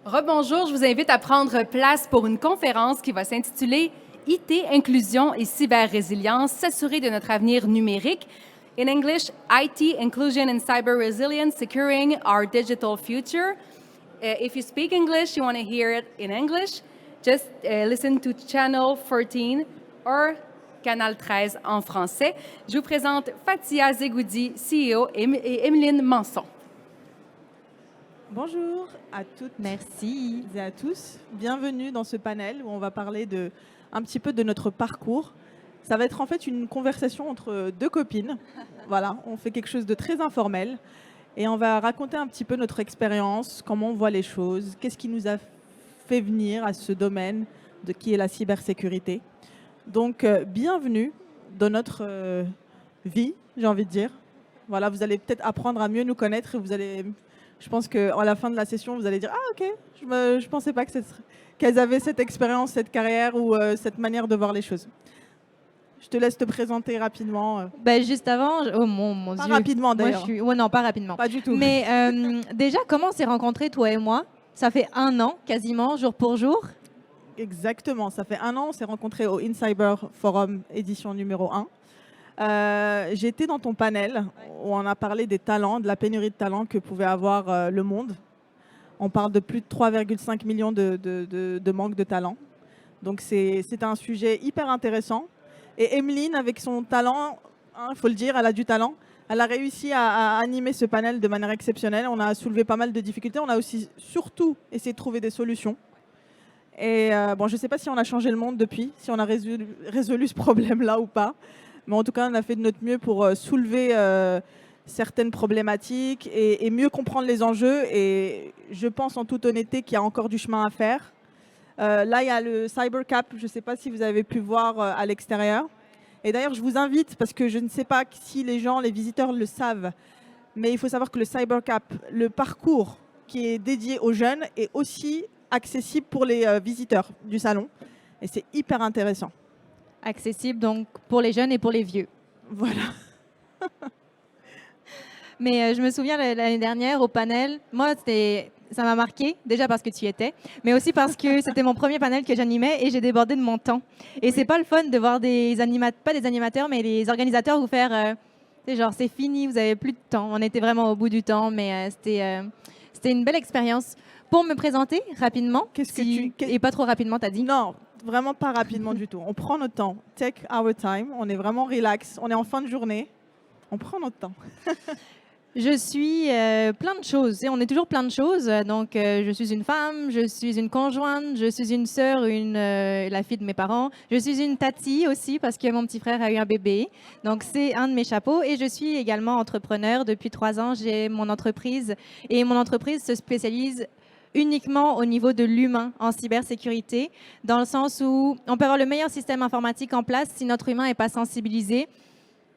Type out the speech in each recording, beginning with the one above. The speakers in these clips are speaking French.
Rebonjour, je vous invite à prendre place pour une conférence qui va s'intituler IT, inclusion et cyber-résilience, s'assurer de notre avenir numérique. In English, IT, inclusion and cyber resilience, securing our digital future. If you speak English, you want to hear it in English, just listen to Channel 14 or Canal 13 en français. Je vous présente Fatia Zegoudi, CEO, et Emeline Manson. Bonjour à toutes Merci. et à tous. Bienvenue dans ce panel où on va parler un petit peu de notre parcours. Ça va être en fait une conversation entre deux copines. Voilà, on fait quelque chose de très informel et on va raconter un petit peu notre expérience, comment on voit les choses, qu'est-ce qui nous a fait venir à ce domaine qui est la cybersécurité. Donc, bienvenue dans notre vie, j'ai envie de dire. Voilà, vous allez peut-être apprendre à mieux nous connaître et je pense qu'à la fin de la session, vous allez dire « Ah, ok, je ne pensais pas qu'elles avaient cette expérience, cette carrière ou cette manière de voir les choses. » Je te laisse te présenter rapidement. Juste avant, oh mon Pas Dieu. rapidement d'ailleurs. Ouais, non, pas rapidement. Pas du tout. Mais déjà, comment on s'est rencontrés, toi et moi? Ça fait 1 an, quasiment, jour pour jour. Exactement, ça fait 1 an, on s'est rencontrés au InCyber Forum, édition numéro 1. J'étais dans ton panel où on a parlé des talents, de la pénurie de talents que pouvait avoir le monde. On parle de plus de 3,5 millions de manque de talents. Donc c'est un sujet hyper intéressant. Et Emeline, avec son talent, il faut le dire, elle a du talent. Elle a réussi à animer ce panel de manière exceptionnelle. On a soulevé pas mal de difficultés. On a aussi surtout essayé de trouver des solutions. Et bon, je ne sais pas si on a changé le monde depuis, si on a résolu ce problème-là ou pas. Mais en tout cas, on a fait de notre mieux pour soulever certaines problématiques et mieux comprendre les enjeux. Et je pense en toute honnêteté qu'il y a encore du chemin à faire. Là, il y a le CyberCap. Je ne sais pas si vous avez pu voir à l'extérieur. Et d'ailleurs, je vous invite, parce que je ne sais pas si les visiteurs le savent, mais il faut savoir que le CyberCap, le parcours qui est dédié aux jeunes, est aussi accessible pour les visiteurs du salon. Et c'est hyper intéressant. Accessible donc pour les jeunes et pour les vieux. Voilà. Mais je me souviens l'année dernière au panel, moi ça m'a marqué, déjà parce que tu y étais, mais aussi parce que c'était mon premier panel que j'animais et j'ai débordé de mon temps. Et c'est pas le fun de voir pas des animateurs, mais les organisateurs vous faire, genre c'est fini, vous avez plus de temps. On était vraiment au bout du temps, mais c'était une belle expérience. Pour me présenter rapidement, et pas trop rapidement, t'as dit? Non, vraiment pas rapidement du tout. On prend notre temps. Take our time. On est vraiment relax. On est en fin de journée. On prend notre temps. Je suis plein de choses. On est toujours plein de choses. Donc, je suis une femme, je suis une conjointe, je suis une sœur, la fille de mes parents. Je suis une tati aussi parce que mon petit frère a eu un bébé. Donc, c'est un de mes chapeaux. Et je suis également entrepreneur. Depuis 3 ans, j'ai mon entreprise. Et mon entreprise se spécialise uniquement au niveau de l'humain en cybersécurité, dans le sens où on peut avoir le meilleur système informatique en place si notre humain n'est pas sensibilisé.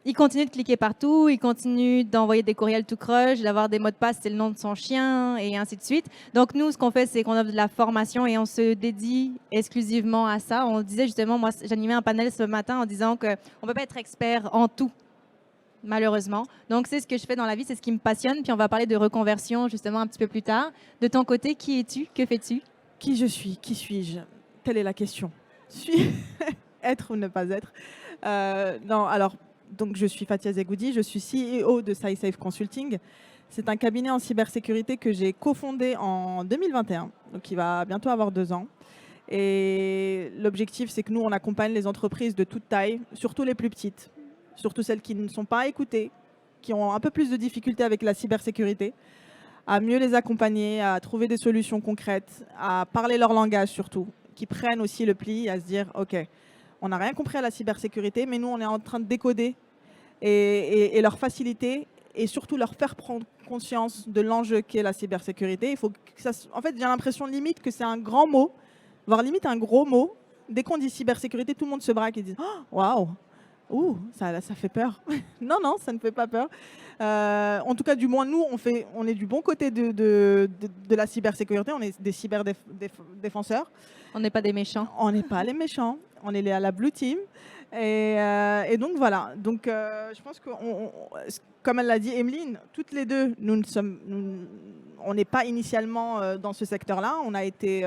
Il continue de cliquer partout, il continue d'envoyer des courriels tout croche, d'avoir des mots de passe, c'est le nom de son chien, et ainsi de suite. Donc nous, ce qu'on fait, c'est qu'on offre de la formation et on se dédie exclusivement à ça. On disait justement, moi, j'animais un panel ce matin en disant qu'on ne peut pas être expert en tout, malheureusement. Donc c'est ce que je fais dans la vie, c'est ce qui me passionne. Puis on va parler de reconversion justement un petit peu plus tard. De ton côté, qui es-tu? Que fais-tu? Qui je suis? Qui suis-je? Telle est la question. Suis être ou ne pas être? Non, alors... Donc, je suis Fatia Zegoudi, je suis CEO de SciSafe Consulting. C'est un cabinet en cybersécurité que j'ai cofondé en 2021, donc il va bientôt avoir 2 ans. Et l'objectif, c'est que nous, on accompagne les entreprises de toute taille, surtout les plus petites, surtout celles qui ne sont pas écoutées, qui ont un peu plus de difficultés avec la cybersécurité, à mieux les accompagner, à trouver des solutions concrètes, à parler leur langage surtout, qui prennent aussi le pli à se dire « Ok, on n'a rien compris à la cybersécurité, mais nous, on est en train de décoder et leur faciliter et surtout leur faire prendre conscience de l'enjeu qu'est la cybersécurité. Il faut que en fait, j'ai l'impression limite que c'est un grand mot, voire limite un gros mot. Dès qu'on dit cybersécurité, tout le monde se braque et dit « Waouh, ouh, ça fait peur. » Non, non, ça ne fait pas peur. En tout cas, du moins, nous, on est du bon côté de la cybersécurité. On est des cyberdéfenseurs. On n'est pas des méchants. On n'est pas les méchants. On est à la Blue Team. Et donc voilà. Donc je pense que, comme elle l'a dit, Emeline, toutes les deux, on n'est pas initialement dans ce secteur-là. On a été,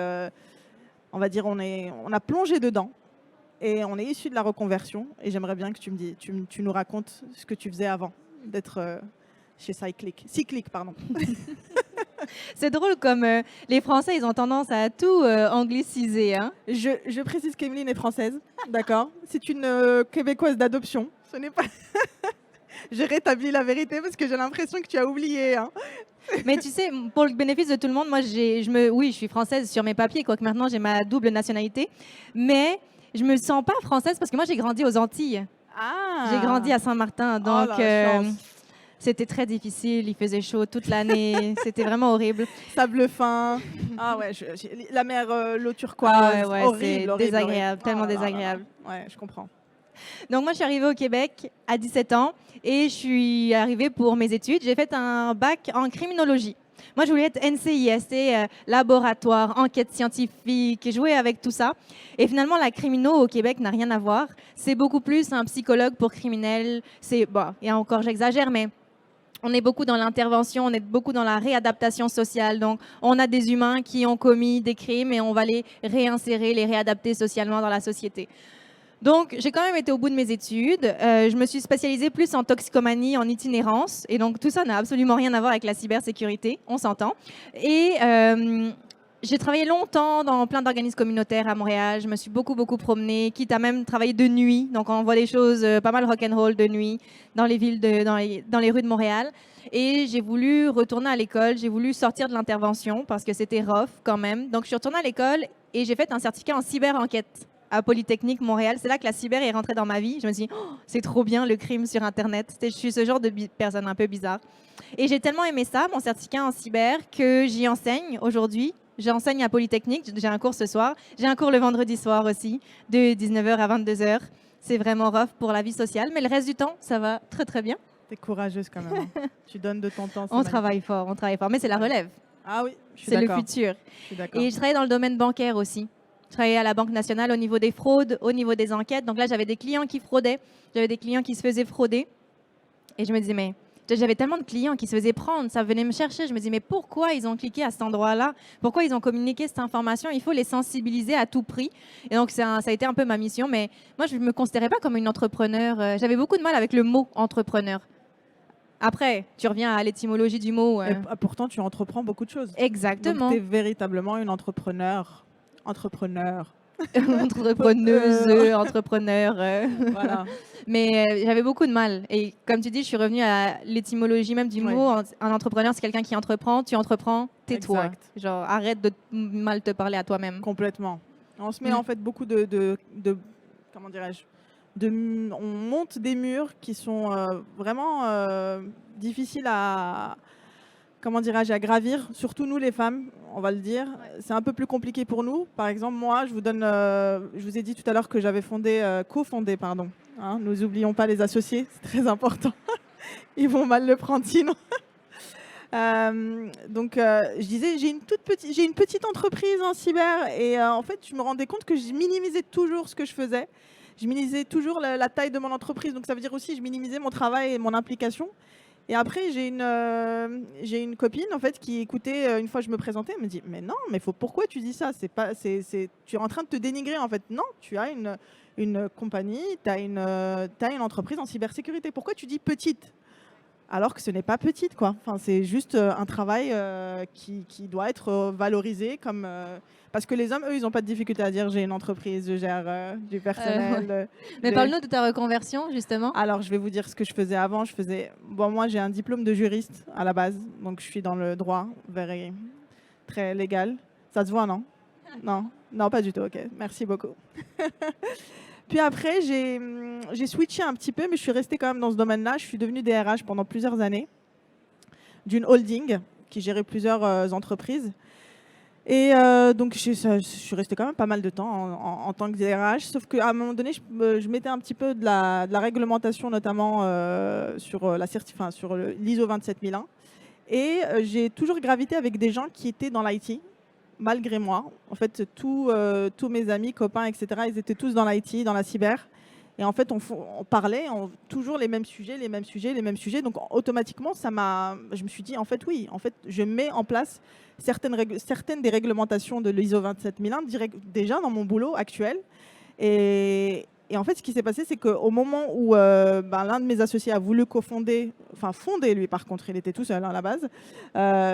on va dire, on a plongé dedans. Et on est issu de la reconversion. Et j'aimerais bien que tu nous racontes ce que tu faisais avant d'être chez Cyclic. Cyclic, pardon. C'est drôle comme les Français, ils ont tendance à tout angliciser. Hein. Je précise qu'Emeline est française, d'accord. C'est une Québécoise d'adoption. Ce n'est pas... J'ai rétabli la vérité parce que j'ai l'impression que tu as oublié. Hein. Mais tu sais, pour le bénéfice de tout le monde, moi, oui, je suis française sur mes papiers, quoique maintenant j'ai ma double nationalité. Mais je me sens pas française parce que moi, j'ai grandi aux Antilles. Ah. J'ai grandi à Saint-Martin, donc... Oh, la chance. C'était très difficile, il faisait chaud toute l'année, c'était vraiment horrible. Sable fin. Ah ouais, la mer, l'eau turquoise, Ah ouais, horrible, c'est désagréable, tellement désagréable. Ouais, je comprends. Donc moi, je suis arrivée au Québec à 17 ans et je suis arrivée pour mes études. J'ai fait un bac en criminologie. Moi, je voulais être NCIS, laboratoire, enquête scientifique, jouer avec tout ça. Et finalement, la crimino au Québec n'a rien à voir. C'est beaucoup plus un psychologue pour criminels. Et encore, j'exagère, mais on est beaucoup dans l'intervention, on est beaucoup dans la réadaptation sociale. Donc, on a des humains qui ont commis des crimes et on va les réinsérer, les réadapter socialement dans la société. Donc, j'ai quand même été au bout de mes études. Je me suis spécialisée plus en toxicomanie, en itinérance. Et donc, tout ça n'a absolument rien à voir avec la cybersécurité, on s'entend. Et j'ai travaillé longtemps dans plein d'organismes communautaires à Montréal. Je me suis beaucoup promenée, quitte à même travailler de nuit. Donc, on voit des choses pas mal rock'n'roll de nuit dans les villes, dans les rues de Montréal. Et j'ai voulu retourner à l'école. J'ai voulu sortir de l'intervention parce que c'était rough quand même. Donc, je suis retournée à l'école et j'ai fait un certificat en cyber-enquête à Polytechnique Montréal. C'est là que la cyber est rentrée dans ma vie. Je me suis dit, oh, c'est trop bien le crime sur Internet. Je suis ce genre de personne un peu bizarre. Et j'ai tellement aimé ça, mon certificat en cyber, que j'y enseigne aujourd'hui. J'enseigne à Polytechnique, j'ai un cours ce soir. J'ai un cours le vendredi soir aussi, de 19h à 22h. C'est vraiment rough pour la vie sociale, mais le reste du temps, ça va très bien. T'es courageuse quand même. Hein. Tu donnes de ton temps. On travaille fort, mais c'est la relève. Ah oui, je suis c'est d'accord. le futur. Je suis d'accord. Et je travaille dans le domaine bancaire aussi. Je travaillais à la Banque nationale au niveau des fraudes, au niveau des enquêtes. Donc là, j'avais des clients qui fraudaient, j'avais des clients qui se faisaient frauder. Et je me disais, mais j'avais tellement de clients qui se faisaient prendre, ça venait me chercher. Je me disais, mais pourquoi ils ont cliqué à cet endroit-là? Pourquoi ils ont communiqué cette information? Il faut les sensibiliser à tout prix. Et donc, ça a été un peu ma mission. Mais moi, je ne me considérais pas comme une entrepreneur. J'avais beaucoup de mal avec le mot entrepreneur. Après, tu reviens à l'étymologie du mot. Et pourtant, tu entreprends beaucoup de choses. Exactement. Donc, tu es véritablement une entrepreneur. Entrepreneuse, entrepreneur. Voilà. Mais j'avais beaucoup de mal. Et comme tu dis, je suis revenue à l'étymologie même du mot. Un entrepreneur, c'est quelqu'un qui entreprend. Tu entreprends, tais-toi. Exact. Genre, arrête de mal te parler à toi-même. Complètement. On se met en fait beaucoup de comment dirais-je, on monte des murs qui sont vraiment difficiles à à gravir, surtout nous les femmes, on va le dire. Ouais. C'est un peu plus compliqué pour nous. Par exemple, moi, je vous ai dit tout à l'heure que j'avais cofondé, hein, nous oublions pas les associés, c'est très important. Ils vont mal le prendre sinon. Donc, je disais, j'ai une petite entreprise en cyber et en fait, je me rendais compte que je minimisais toujours ce que je faisais. Je minimisais toujours la taille de mon entreprise. Donc, ça veut dire aussi, je minimisais mon travail et mon implication. Et après, j'ai une copine en fait qui écoutait, une fois je me présentais, elle me dit mais non, mais pourquoi tu dis ça? Tu es en train de te dénigrer en fait. Non, tu as une compagnie, tu as une entreprise en cybersécurité. Pourquoi tu dis petite? Alors que ce n'est pas petite quoi. Enfin, c'est juste un travail qui doit être valorisé comme parce que les hommes, eux, ils n'ont pas de difficulté à dire j'ai une entreprise, je gère du personnel. Mais parle-nous de ta reconversion, justement. Alors, je vais vous dire ce que je faisais avant. Moi, j'ai un diplôme de juriste à la base, donc je suis dans le droit, très légal. Ça se voit, non? Non, pas du tout. Ok, merci beaucoup. Puis après, j'ai switché un petit peu, mais je suis restée quand même dans ce domaine-là. Je suis devenue DRH pendant plusieurs années d'une holding qui gérait plusieurs entreprises. Et donc, je suis restée quand même pas mal de temps en tant que DRH, sauf qu'à un moment donné, je mettais un petit peu de la réglementation, notamment sur l'ISO 27001. Et j'ai toujours gravité avec des gens qui étaient dans l'IT, malgré moi. En fait, tous mes amis, copains, etc., ils étaient tous dans l'IT, dans la cyber. Et en fait, on parlait toujours les mêmes sujets, les mêmes sujets, les mêmes sujets. Donc automatiquement, je me suis dit, en fait, oui, en fait, je mets en place certaines des réglementations de l'ISO 27001 déjà dans mon boulot actuel. Et en fait, ce qui s'est passé, c'est qu'au moment où l'un de mes associés a voulu fonder lui par contre, il était tout seul à la base,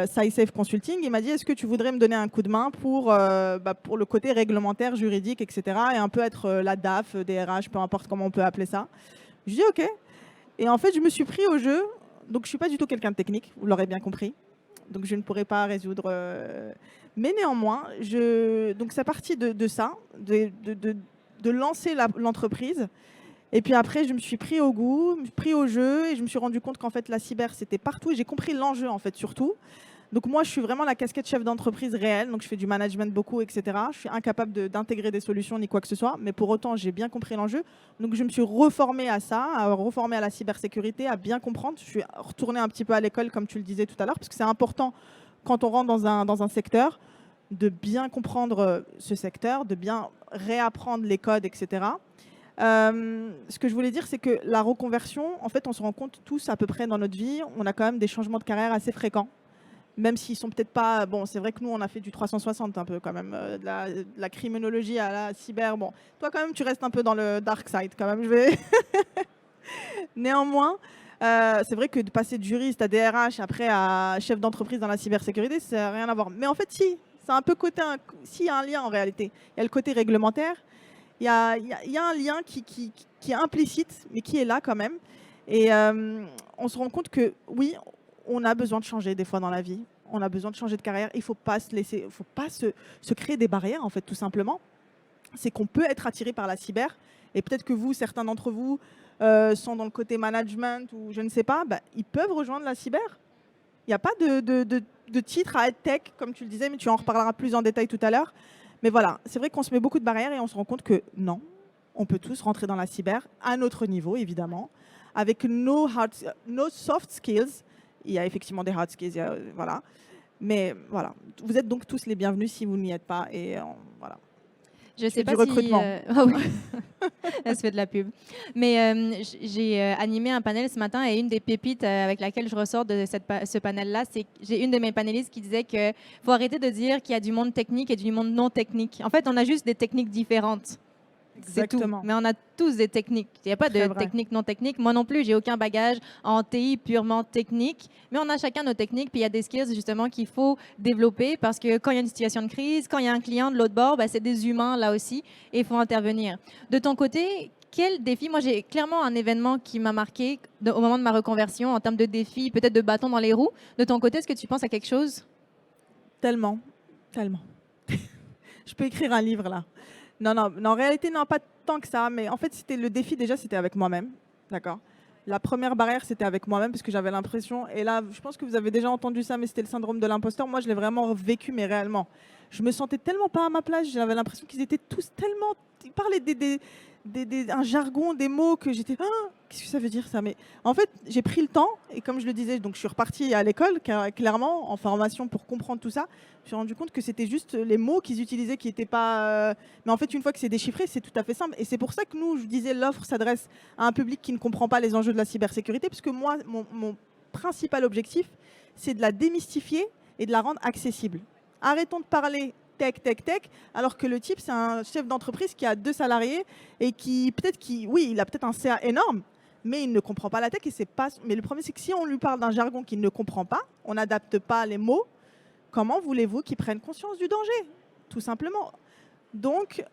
SciSafe Consulting, il m'a dit, est-ce que tu voudrais me donner un coup de main pour le côté réglementaire, juridique, etc. et un peu être la DAF, DRH, peu importe comment on peut appeler ça. Je dis OK. Et en fait, je me suis pris au jeu. Donc, je ne suis pas du tout quelqu'un de technique, vous l'aurez bien compris. Donc, je ne pourrais pas résoudre. Mais néanmoins, donc c'est parti de ça, de lancer l'entreprise. Et puis après, je me suis pris au goût, pris au jeu, et je me suis rendu compte qu'en fait, la cyber, c'était partout. Et j'ai compris l'enjeu, en fait, surtout. Donc moi, je suis vraiment la casquette chef d'entreprise réelle. Donc je fais du management beaucoup, etc. Je suis incapable d'intégrer des solutions ni quoi que ce soit. Mais pour autant, j'ai bien compris l'enjeu. Donc je me suis reformée à ça, reformée à la cybersécurité, à bien comprendre. Je suis retournée un petit peu à l'école, comme tu le disais tout à l'heure, parce que c'est important, quand on rentre dans un secteur, de bien comprendre ce secteur, de bien réapprendre les codes, etc. Ce que je voulais dire, c'est que la reconversion, en fait, on se rend compte tous à peu près dans notre vie, on a quand même des changements de carrière assez fréquents. Même s'ils sont peut-être pas... Bon, c'est vrai que nous, on a fait du 360 un peu quand même, de la criminologie à la cyber. Bon, toi quand même, tu restes un peu dans le dark side quand même. Néanmoins, c'est vrai que de passer de juriste à DRH, après à chef d'entreprise dans la cybersécurité, ça n'a rien à voir. Mais en fait, si, c'est un peu s'il y a un lien en réalité. Il y a le côté réglementaire, il y a un lien qui est implicite, mais qui est là quand même. Et on se rend compte que oui, on a besoin de changer des fois dans la vie. On a besoin de changer de carrière. Il ne faut pas se créer des barrières, en fait, tout simplement. C'est qu'on peut être attiré par la cyber. Et peut-être que certains d'entre vous sont dans le côté management ou je ne sais pas, ils peuvent rejoindre la cyber. Il n'y a pas de titre à être tech, comme tu le disais, mais tu en reparleras plus en détail tout à l'heure. Mais voilà, c'est vrai qu'on se met beaucoup de barrières et on se rend compte que non, on peut tous rentrer dans la cyber, à notre niveau, évidemment, avec nos soft skills. Il y a effectivement des hard skills, voilà. Mais voilà, vous êtes donc tous les bienvenus si vous n'y êtes pas. Et voilà. Je sais pas du recrutement. Oh oui. Elle se fait de la pub. Mais j'ai animé un panel ce matin et une des pépites avec laquelle je ressors de ce panel-là, c'est que j'ai une de mes panélistes qui disait qu'il faut arrêter de dire qu'il y a du monde technique et du monde non technique. En fait, on a juste des techniques différentes. C'est tout. Mais on a tous des techniques. Il n'y a pas de technique non technique. Moi non plus, j'ai aucun bagage en TI purement technique. Mais on a chacun nos techniques. Puis il y a des skills justement qu'il faut développer parce que quand il y a une situation de crise, quand il y a un client de l'autre bord, c'est des humains là aussi et il faut intervenir. De ton côté, quel défi? Moi, j'ai clairement un événement qui m'a marqué au moment de ma reconversion en termes de défis, peut-être de bâton dans les roues. De ton côté, est-ce que tu penses à quelque chose? Tellement. Je peux écrire un livre là. Non, en réalité, non, pas tant que ça. Mais en fait, le défi, déjà, c'était avec moi-même. D'accord. La première barrière, c'était avec moi-même parce que j'avais l'impression, et là, je pense que vous avez déjà entendu ça, mais c'était le syndrome de l'imposteur. Moi, je l'ai vraiment vécu, mais réellement. Je me sentais tellement pas à ma place. J'avais l'impression qu'ils étaient tous tellement... Ils parlaient un jargon, des mots que j'étais... Ah, qu'est-ce que ça veut dire ça? Mais en fait, j'ai pris le temps et comme je le disais, donc je suis repartie à l'école, clairement, en formation pour comprendre tout ça. Je me suis rendu compte que c'était juste les mots qu'ils utilisaient qui n'étaient pas... Mais en fait, une fois que c'est déchiffré, c'est tout à fait simple. Et c'est pour ça que nous, je disais, l'offre s'adresse à un public qui ne comprend pas les enjeux de la cybersécurité, parce que moi, mon principal objectif, c'est de la démystifier et de la rendre accessible. Arrêtons de parler tech, alors que le type, c'est un chef d'entreprise qui a 2 salariés et oui, il a peut-être un CA énorme, mais il ne comprend pas la tech et c'est pas... Mais le problème, c'est que si on lui parle d'un jargon qu'il ne comprend pas, on n'adapte pas les mots, comment voulez-vous qu'il prenne conscience du danger? Tout simplement. Donc,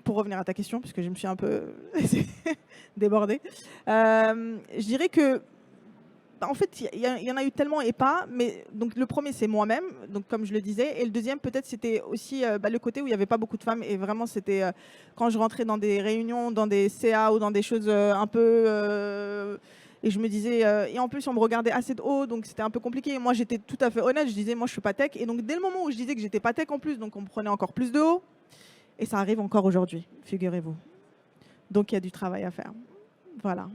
pour revenir à ta question, puisque je me suis un peu débordée, je dirais que en fait, il y en a eu tellement et pas, mais donc le premier c'est moi-même, donc comme je le disais, et le deuxième peut-être c'était aussi le côté où il n'y avait pas beaucoup de femmes et vraiment c'était quand je rentrais dans des réunions, dans des CA ou dans des choses un peu et je me disais et en plus on me regardait assez de haut donc c'était un peu compliqué. Moi j'étais tout à fait honnête, je disais moi je suis pas tech et donc dès le moment où je disais que j'étais pas tech en plus, donc on me prenait encore plus de haut et ça arrive encore aujourd'hui, figurez-vous. Donc il y a du travail à faire. Voilà.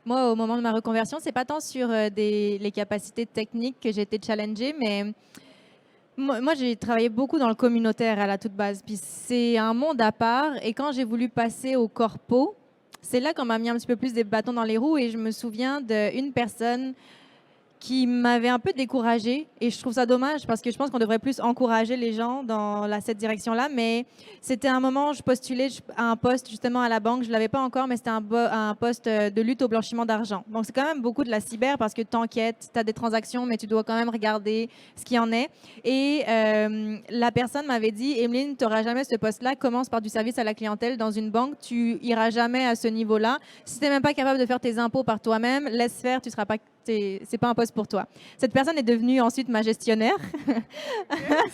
Moi, au moment de ma reconversion, c'est pas tant sur les capacités techniques que j'ai été challengée, mais Moi, j'ai travaillé beaucoup dans le communautaire à la toute base. Puis c'est un monde à part. Et quand j'ai voulu passer au corpo, c'est là qu'on m'a mis un petit peu plus des bâtons dans les roues. Et je me souviens d'une personne qui m'avait un peu découragée. Et je trouve ça dommage parce que je pense qu'on devrait plus encourager les gens dans cette direction-là. Mais c'était un moment où je postulais à un poste justement à la banque. Je ne l'avais pas encore, mais c'était un poste de lutte au blanchiment d'argent. Donc c'est quand même beaucoup de la cyber parce que tu enquêtes, tu as des transactions, mais tu dois quand même regarder ce qu'il y en est. Et la personne m'avait dit, Emeline, tu n'auras jamais ce poste-là. Commence par du service à la clientèle dans une banque. Tu iras jamais à ce niveau-là. Si tu n'es même pas capable de faire tes impôts par toi-même, laisse faire, tu seras pas c'est pas un poste pour toi. Cette personne est devenue ensuite ma gestionnaire.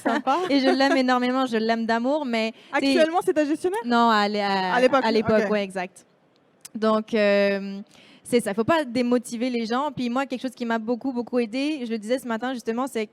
Sympa. Et je l'aime énormément, je l'aime d'amour, mais... Actuellement, c'est ta gestionnaire? Non, à l'époque. À l'époque, ok. ouais, exact. Donc, c'est ça. Il ne faut pas démotiver les gens. Puis moi, quelque chose qui m'a beaucoup, beaucoup aidé, je le disais ce matin justement, c'est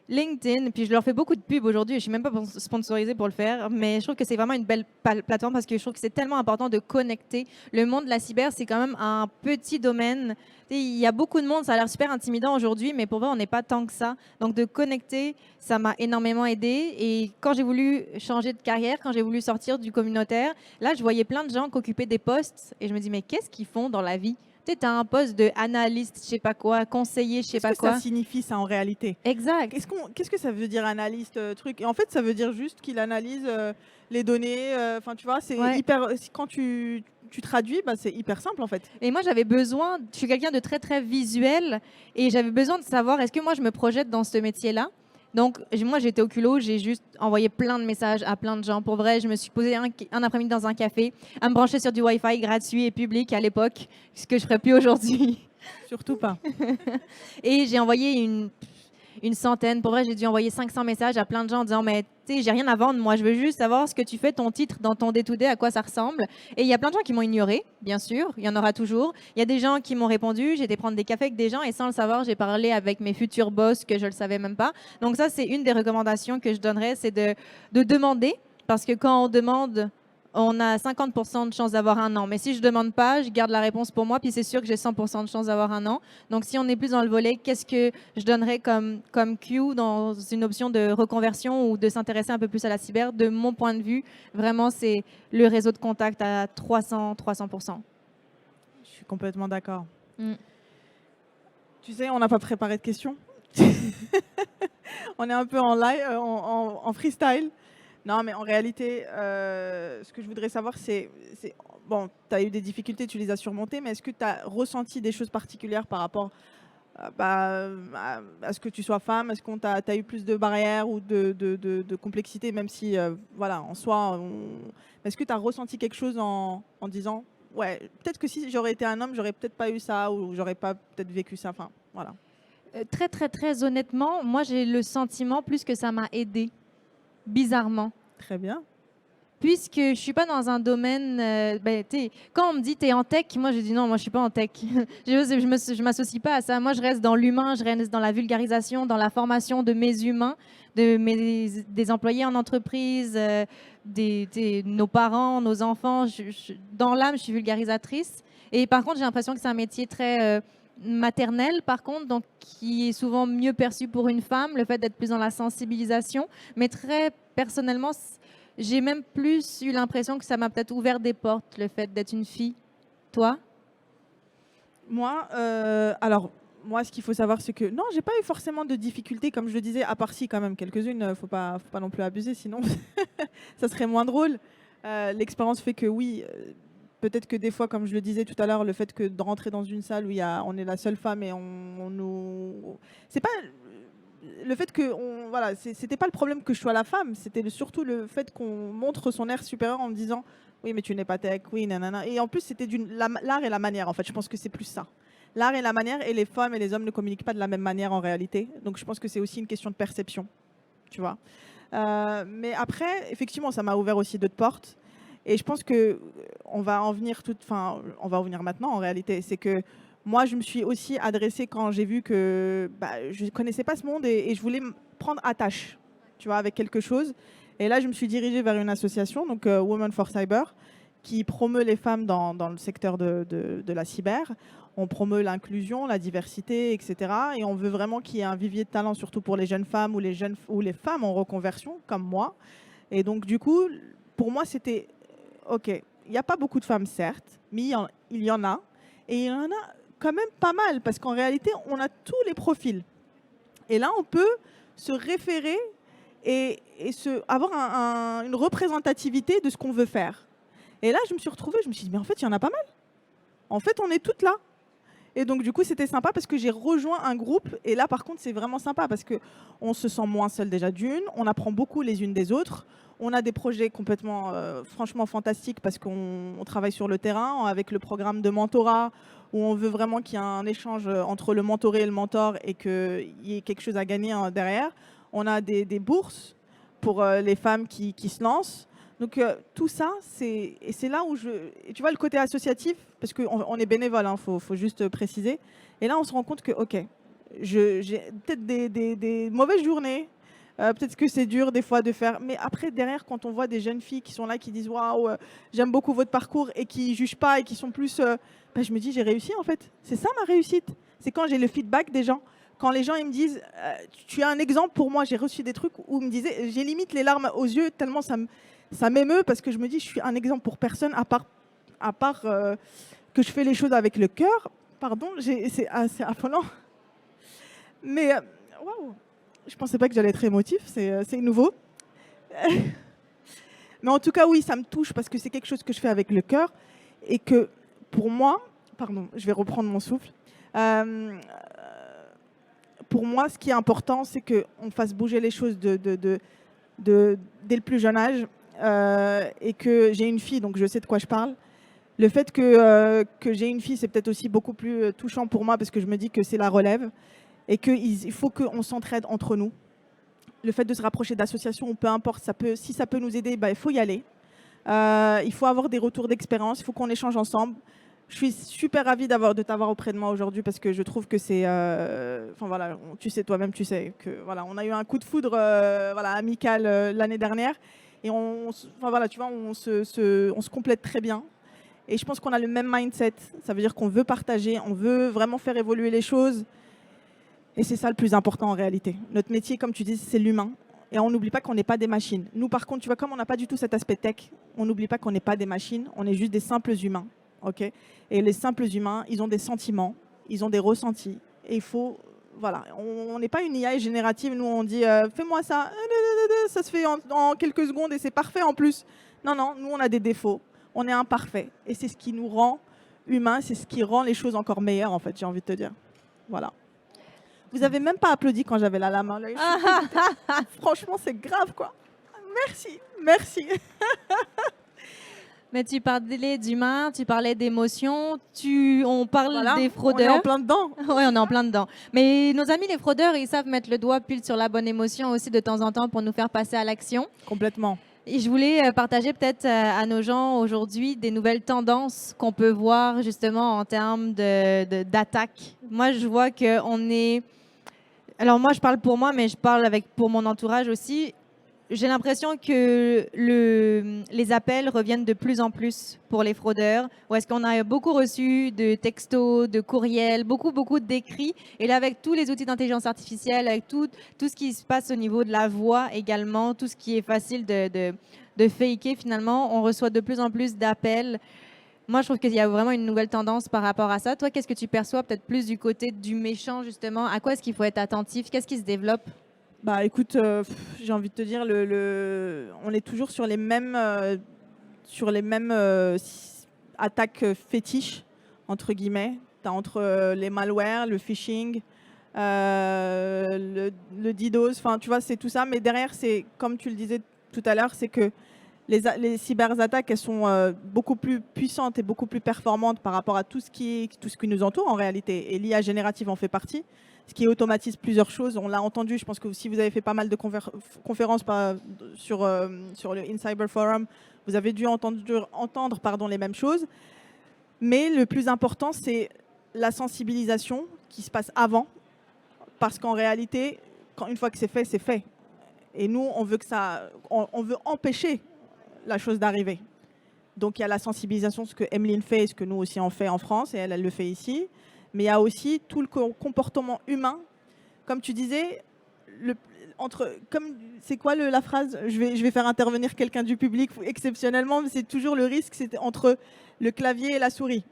LinkedIn, puis je leur fais beaucoup de pubs aujourd'hui, je ne suis même pas sponsorisée pour le faire, mais je trouve que c'est vraiment une belle plateforme parce que je trouve que c'est tellement important de connecter. Le monde de la cyber, c'est quand même un petit domaine. Il y a beaucoup de monde, ça a l'air super intimidant aujourd'hui, mais pour vrai, on n'est pas tant que ça. Donc de connecter, ça m'a énormément aidé. Et quand j'ai voulu changer de carrière, quand j'ai voulu sortir du communautaire, là, je voyais plein de gens qui occupaient des postes et je me dis, mais qu'est-ce qu'ils font dans la vie? Tu as un poste d'analyste, je sais pas quoi, conseiller, je sais pas quoi. Qu'est-ce que ça signifie, ça, en réalité? Exact. Qu'est-ce que ça veut dire, analyste, truc? Et en fait, ça veut dire juste qu'il analyse les données. Enfin, tu vois, c'est hyper... Quand tu traduis, bah, c'est hyper simple, en fait. Et moi, j'avais besoin... Je suis quelqu'un de très, très visuel. Et j'avais besoin de savoir, est-ce que moi, je me projette dans ce métier-là? Donc, moi, j'étais au culot, j'ai juste envoyé plein de messages à plein de gens. Pour vrai, je me suis posée un après-midi dans un café, à me brancher sur du Wi-Fi gratuit et public à l'époque, ce que je ne ferais plus aujourd'hui. Surtout pas. Et j'ai envoyé une centaine. Pour vrai, j'ai dû envoyer 500 messages à plein de gens en disant, mais tu sais, j'ai rien à vendre, moi, je veux juste savoir ce que tu fais, ton titre dans ton day-to-day, à quoi ça ressemble. Et il y a plein de gens qui m'ont ignoré, bien sûr, il y en aura toujours. Il y a des gens qui m'ont répondu, j'ai été prendre des cafés avec des gens et sans le savoir, j'ai parlé avec mes futurs boss que je le savais même pas. Donc ça, c'est une des recommandations que je donnerais, c'est de demander, parce que quand on demande, on a 50% de chance d'avoir un non. Mais si je ne demande pas, je garde la réponse pour moi, puis c'est sûr que j'ai 100% de chance d'avoir un non. Donc, si on est plus dans le volet, qu'est-ce que je donnerais comme Q dans une option de reconversion ou de s'intéresser un peu plus à la cyber? De mon point de vue, vraiment, c'est le réseau de contact à 300%. Je suis complètement d'accord. Mm. Tu sais, on n'a pas préparé de questions. On est un peu en live, en freestyle. Non, mais en réalité, ce que je voudrais savoir, c'est bon, tu as eu des difficultés, tu les as surmontées, mais est-ce que tu as ressenti des choses particulières par rapport à ce que tu sois femme? Est-ce qu'on t'a eu plus de barrières ou de complexité, même si, voilà, en soi, est-ce que tu as ressenti quelque chose en disant, ouais, peut-être que si j'aurais été un homme, j'aurais peut-être pas eu ça ou j'aurais pas peut-être vécu ça, enfin, voilà. Très, très, très honnêtement, moi, j'ai le sentiment plus que ça m'a aidée. Bizarrement. Très bien. Puisque je ne suis pas dans un domaine... quand on me dit « tu es en tech », moi je dis « non, moi je ne suis pas en tech ». Je ne m'associe pas à ça. Moi je reste dans l'humain, je reste dans la vulgarisation, dans la formation de mes humains, des employés en entreprise, nos parents, nos enfants. Dans l'âme, je suis vulgarisatrice. Et par contre, j'ai l'impression que c'est un métier très... maternelle, par contre, donc qui est souvent mieux perçu pour une femme, le fait d'être plus dans la sensibilisation. Mais très personnellement, j'ai même plus eu l'impression que ça m'a peut-être ouvert des portes, le fait d'être une fille. Toi? Moi, moi, ce qu'il faut savoir, c'est que non, j'ai pas eu forcément de difficultés, comme je le disais, à part si quand même quelques-unes. Faut pas non plus abuser, sinon ça serait moins drôle. L'expérience fait que oui. Peut-être que des fois, comme je le disais tout à l'heure, le fait que de rentrer dans une salle où on est la seule femme et on nous... C'est pas... Le fait que... Voilà, c'était pas le problème que je sois la femme, c'était surtout le fait qu'on montre son air supérieur en me disant « Oui, mais tu n'es pas tech, oui, nanana ». Et en plus, c'était l'art et la manière, en fait. Je pense que c'est plus ça. L'art et la manière, et les femmes et les hommes ne communiquent pas de la même manière en réalité. Donc, je pense que c'est aussi une question de perception, tu vois. Mais après, effectivement, ça m'a ouvert aussi d'autres portes. Et je pense que on va en venir maintenant en réalité. C'est que moi, je me suis aussi adressée quand j'ai vu que je ne connaissais pas ce monde et je voulais me prendre attache, tu vois, avec quelque chose. Et là, je me suis dirigée vers une association, donc Women for Cyber, qui promeut les femmes dans le secteur de la cyber. On promeut l'inclusion, la diversité, etc. Et on veut vraiment qu'il y ait un vivier de talent, surtout pour les jeunes femmes ou les femmes en reconversion, comme moi. Et donc, du coup, pour moi, c'était, OK, il n'y a pas beaucoup de femmes, certes, mais il y en a. Et il y en a quand même pas mal, parce qu'en réalité, on a tous les profils. Et là, on peut se référer et avoir une représentativité de ce qu'on veut faire. Et là, je me suis retrouvée, je me suis dit, mais en fait, il y en a pas mal. En fait, on est toutes là. Et donc, du coup, c'était sympa parce que j'ai rejoint un groupe. Et là, par contre, c'est vraiment sympa parce qu'on se sent moins seul déjà d'une. On apprend beaucoup les unes des autres. On a des projets complètement, franchement fantastiques parce qu'on travaille sur le terrain avec le programme de mentorat où on veut vraiment qu'il y ait un échange entre le mentoré et le mentor et qu'il y ait quelque chose à gagner derrière. On a des bourses pour les femmes qui se lancent. Donc tout ça, c'est là où tu vois le côté associatif, parce qu'on est bénévole, hein, faut juste préciser. Et là, on se rend compte que, OK, j'ai peut-être des mauvaises journées, peut-être que c'est dur des fois de faire, mais après, derrière, quand on voit des jeunes filles qui sont là, qui disent « Waouh, j'aime beaucoup votre parcours » et qui ne jugent pas et qui sont plus... bah, je me dis, j'ai réussi en fait. C'est ça ma réussite. C'est quand j'ai le feedback des gens. Quand les gens ils me disent « Tu es un exemple pour moi », j'ai reçu des trucs où ils me disaient, j'ai limite les larmes aux yeux tellement ça m'émeut parce que je me dis je suis un exemple pour personne à part que je fais les choses avec le cœur. Pardon, c'est assez affolant. Mais waouh, je pensais pas que j'allais être émotif, c'est nouveau. Mais en tout cas, oui, ça me touche parce que c'est quelque chose que je fais avec le cœur et que pour moi, pardon, je vais reprendre mon souffle. Pour moi, ce qui est important, c'est qu'on fasse bouger les choses dès le plus jeune âge. Et que j'ai une fille, donc je sais de quoi je parle. Le fait que j'ai une fille, c'est peut-être aussi beaucoup plus touchant pour moi parce que je me dis que c'est la relève et qu'il faut qu'on s'entraide entre nous. Le fait de se rapprocher d'associations, peu importe, si ça peut nous aider, bah, il faut y aller. Il faut avoir des retours d'expérience, il faut qu'on échange ensemble. Je suis super ravie de t'avoir auprès de moi aujourd'hui parce que je trouve que c'est... Enfin voilà, tu sais toi-même, tu sais que voilà, on a eu un coup de foudre amical l'année dernière. Et voilà, tu vois, on se complète très bien. Et je pense qu'on a le même mindset. Ça veut dire qu'on veut partager, on veut vraiment faire évoluer les choses. Et c'est ça le plus important en réalité. Notre métier, comme tu dis, c'est l'humain. Et on n'oublie pas qu'on n'est pas des machines. Nous, par contre, tu vois, comme on n'a pas du tout cet aspect tech, on n'oublie pas qu'on n'est pas des machines. On est juste des simples humains. Okay, et les simples humains, ils ont des sentiments, ils ont des ressentis. Et il faut... Voilà, on n'est pas une IA générative, nous on dit fais-moi ça, ça se fait en quelques secondes et c'est parfait en plus. Non, non, nous on a des défauts, on est imparfait et c'est ce qui nous rend humains, c'est ce qui rend les choses encore meilleures en fait, j'ai envie de te dire. Voilà. Vous avez même pas applaudi quand j'avais la main. Franchement, c'est grave quoi. Merci, merci. Mais tu parlais d'humain, tu parlais d'émotions, on parle Voilà, des fraudeurs. On est en plein dedans. Oui, on est en plein dedans. Mais nos amis les fraudeurs, ils savent mettre le doigt pile sur la bonne émotion aussi de temps en temps pour nous faire passer à l'action. Complètement. Et je voulais partager peut-être à nos gens aujourd'hui des nouvelles tendances qu'on peut voir justement en termes d'attaque. Moi, je vois qu'on est... Alors moi, je parle pour moi, mais je parle pour mon entourage aussi. J'ai l'impression que les appels reviennent de plus en plus pour les fraudeurs. Où est-ce qu'on a beaucoup reçu de textos, de courriels, beaucoup d'écrits. Et là, avec tous les outils d'intelligence artificielle, avec tout ce qui se passe au niveau de la voix également, tout ce qui est facile de faker finalement, on reçoit de plus en plus d'appels. Moi, je trouve qu'il y a vraiment une nouvelle tendance par rapport à ça. Toi, qu'est-ce que tu perçois peut-être plus du côté du méchant justement? À quoi est-ce qu'il faut être attentif? Qu'est-ce qui se développe? Bah écoute, j'ai envie de te dire, on est toujours sur les mêmes attaques fétiches, entre guillemets. Tu as entre les malwares, le phishing, le DDoS, enfin tu vois, c'est tout ça. Mais derrière, c'est comme tu le disais tout à l'heure, c'est que les cyberattaques, elles sont beaucoup plus puissantes et beaucoup plus performantes par rapport à tout ce qui nous entoure en réalité. Et l'IA générative en fait partie. Ce qui automatise plusieurs choses. On l'a entendu, je pense que si vous avez fait pas mal de conférences sur le InCyber Forum, vous avez dû entendre les mêmes choses. Mais le plus important, c'est la sensibilisation qui se passe avant. Parce qu'en réalité, une fois que c'est fait, c'est fait. Et nous, on veut empêcher la chose d'arriver. Donc il y a la sensibilisation, ce que Emeline fait et ce que nous aussi on fait en France, et elle le fait ici. Mais il y a aussi tout le comportement humain. Comme tu disais, c'est quoi la phrase, je vais faire intervenir quelqu'un du public exceptionnellement, mais c'est toujours le risque, c'est entre le clavier et la souris.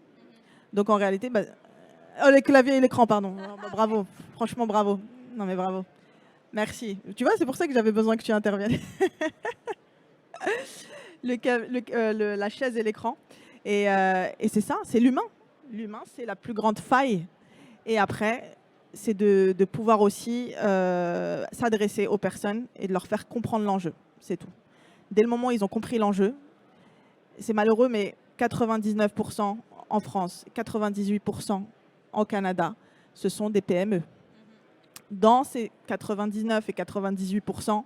Donc en réalité, le clavier et l'écran, pardon. Bravo, franchement bravo. Non mais bravo. Merci. Tu vois, c'est pour ça que j'avais besoin que tu interviennes. La chaise et l'écran. Et c'est ça, c'est l'humain. L'humain, c'est la plus grande faille. Et après, c'est de pouvoir aussi s'adresser aux personnes et de leur faire comprendre l'enjeu. C'est tout. Dès le moment où ils ont compris l'enjeu, c'est malheureux, mais 99% en France, 98% au Canada, ce sont des PME. Dans ces 99 et 98%,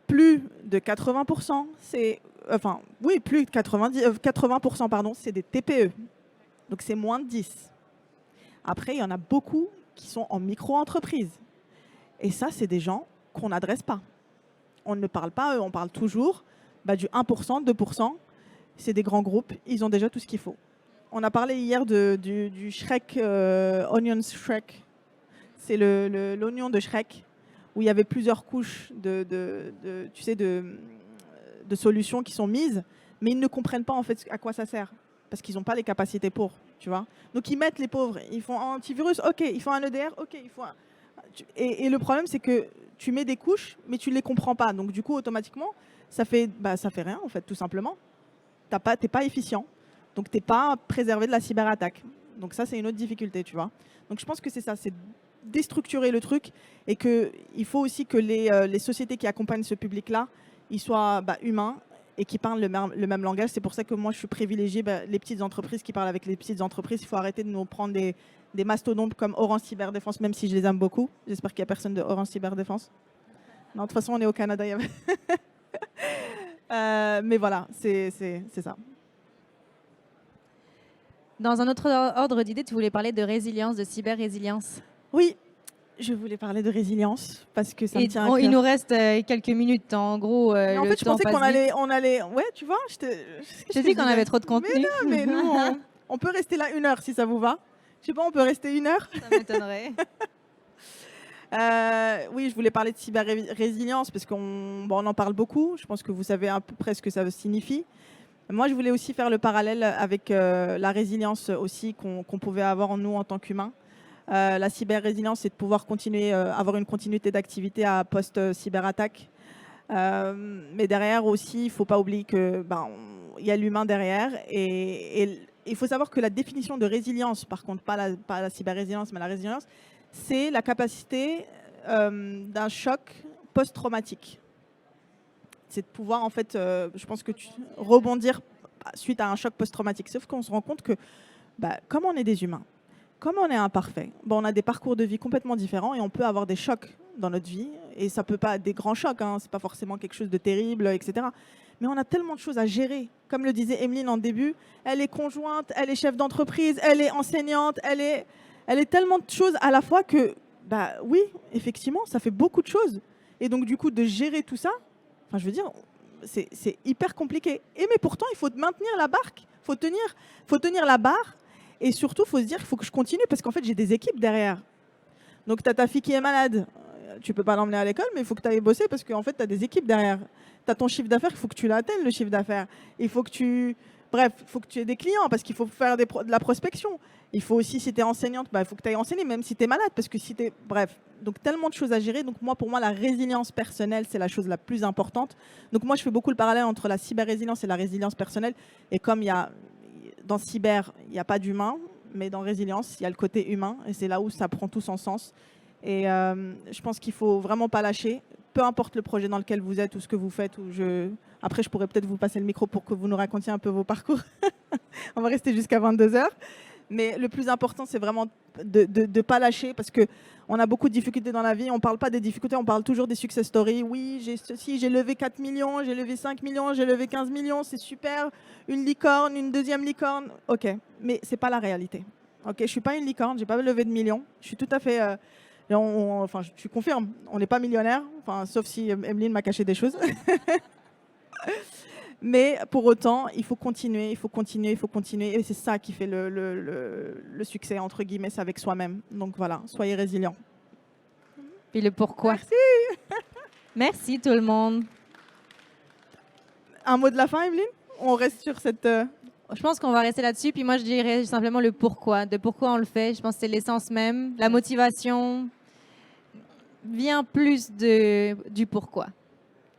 plus de 80%, plus de 80%, pardon, c'est des TPE. Donc c'est moins de 10. Après, il y en a beaucoup qui sont en micro-entreprise. Et ça, c'est des gens qu'on n'adresse pas. On ne parle pas, on parle toujours du 1%, 2%. C'est des grands groupes, ils ont déjà tout ce qu'il faut. On a parlé hier du Shrek, Onion Shrek. C'est l'oignon de Shrek, où il y avait plusieurs couches de solutions qui sont mises, mais ils ne comprennent pas en fait à quoi ça sert, parce qu'ils n'ont pas les capacités pour, tu vois. Donc ils mettent les pauvres, ils font un antivirus, ok, ils font un EDR, ok, ils font et le problème c'est que tu mets des couches, mais tu ne les comprends pas. Donc du coup, automatiquement, ça fait rien en fait, tout simplement. T'es pas efficient, donc t'es pas préservé de la cyberattaque. Donc ça, c'est une autre difficulté, tu vois. Donc je pense que c'est ça, c'est déstructurer le truc, et qu'il faut aussi que les sociétés qui accompagnent ce public-là, ils soient humains et qui parlent le même langage. C'est pour ça que moi, je suis privilégiée, les petites entreprises qui parlent avec les petites entreprises. Il faut arrêter de nous prendre des mastodontes comme Orange Cyberdéfense, même si je les aime beaucoup. J'espère qu'il n'y a personne de Orange Cyberdéfense. Non, de toute façon, on est au Canada. Mais voilà, c'est ça. Dans un autre ordre d'idée, tu voulais parler de résilience, de cyber-résilience. Oui, je voulais parler de résilience parce que ça me tient à cœur. Il nous reste quelques minutes, en gros. En fait, je pensais qu'on allait. Ouais, tu vois, je t'ai dit qu'on avait trop de contenu. Mais nous, on peut rester là 1 heure si ça vous va. Je sais pas, on peut rester 1 heure. Ça m'étonnerait. Oui, je voulais parler de cyber-résilience parce qu'on en parle beaucoup. Je pense que vous savez à peu près ce que ça signifie. Moi, je voulais aussi faire le parallèle avec la résilience aussi qu'on pouvait avoir en nous en tant qu'humains. La cyber-résilience, c'est de pouvoir continuer, avoir une continuité d'activité à post-cyberattaque. Mais derrière aussi, il ne faut pas oublier qu'il y a l'humain derrière. Et il faut savoir que la définition de résilience, par contre, pas la cyber-résilience, mais la résilience, c'est la capacité d'un choc post-traumatique. C'est de pouvoir, en fait, je pense que rebondir suite à un choc post-traumatique. Sauf qu'on se rend compte que, comme on est des humains, comme on est imparfait, on a des parcours de vie complètement différents et on peut avoir des chocs dans notre vie. Et ça peut pas être des grands chocs, hein, c'est pas forcément quelque chose de terrible, etc. Mais on a tellement de choses à gérer. Comme le disait Emeline en début, elle est conjointe, elle est chef d'entreprise, elle est enseignante, elle est tellement de choses à la fois que, oui, effectivement, ça fait beaucoup de choses. Et donc, du coup, de gérer tout ça, je veux dire, c'est hyper compliqué. Mais pourtant, il faut maintenir la barque, faut tenir la barre. Et surtout, il faut se dire qu'il faut que je continue parce qu'en fait, j'ai des équipes derrière. Donc, tu as ta fille qui est malade. Tu ne peux pas l'emmener à l'école, mais il faut que tu ailles bosser parce qu'en fait, tu as des équipes derrière. Tu as ton chiffre d'affaires, il faut que tu l'atteignes, le chiffre d'affaires. Il faut que tu aies des clients parce qu'il faut faire de la prospection. Il faut aussi, si tu es enseignante, il faut que tu ailles enseigner, même si tu es malade. Parce que si tu es... Bref, donc tellement de choses à gérer. Donc pour moi, la résilience personnelle, c'est la chose la plus importante. Donc moi, je fais beaucoup le parallèle entre la cyber-résilience et la résilience personnelle. Et comme dans cyber, il n'y a pas d'humain, mais dans résilience, il y a le côté humain. Et c'est là où ça prend tout son sens. Et je pense qu'il ne faut vraiment pas lâcher. Peu importe le projet dans lequel vous êtes ou ce que vous faites. Après, je pourrais peut-être vous passer le micro pour que vous nous racontiez un peu vos parcours. On va rester jusqu'à 22h. Mais le plus important, c'est vraiment de ne pas lâcher parce qu'on a beaucoup de difficultés dans la vie. On ne parle pas des difficultés, on parle toujours des success stories. Oui, j'ai levé 4 millions, j'ai levé 5 millions, j'ai levé 15 millions, c'est super. Une licorne, une deuxième licorne. OK, mais ce n'est pas la réalité. OK, je ne suis pas une licorne, je n'ai pas levé de millions. Je suis tout à fait... je confirme, on n'est pas millionnaire, sauf si Emeline m'a caché des choses. Mais pour autant, il faut continuer, il faut continuer, il faut continuer. Et c'est ça qui fait le succès, entre guillemets, c'est avec soi-même. Donc voilà, soyez résilients. Puis le pourquoi. Merci. Merci tout le monde. Un mot de la fin, Evelyne? On reste sur cette... Je pense qu'on va rester là-dessus. Puis moi, je dirais simplement le pourquoi, de pourquoi on le fait. Je pense que c'est l'essence même. La motivation vient plus du pourquoi.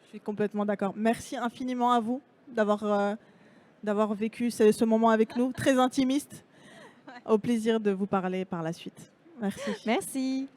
Je suis complètement d'accord. Merci infiniment à vous d'avoir vécu ce moment avec nous, très intimiste. Au plaisir de vous parler par la suite. Merci. Merci.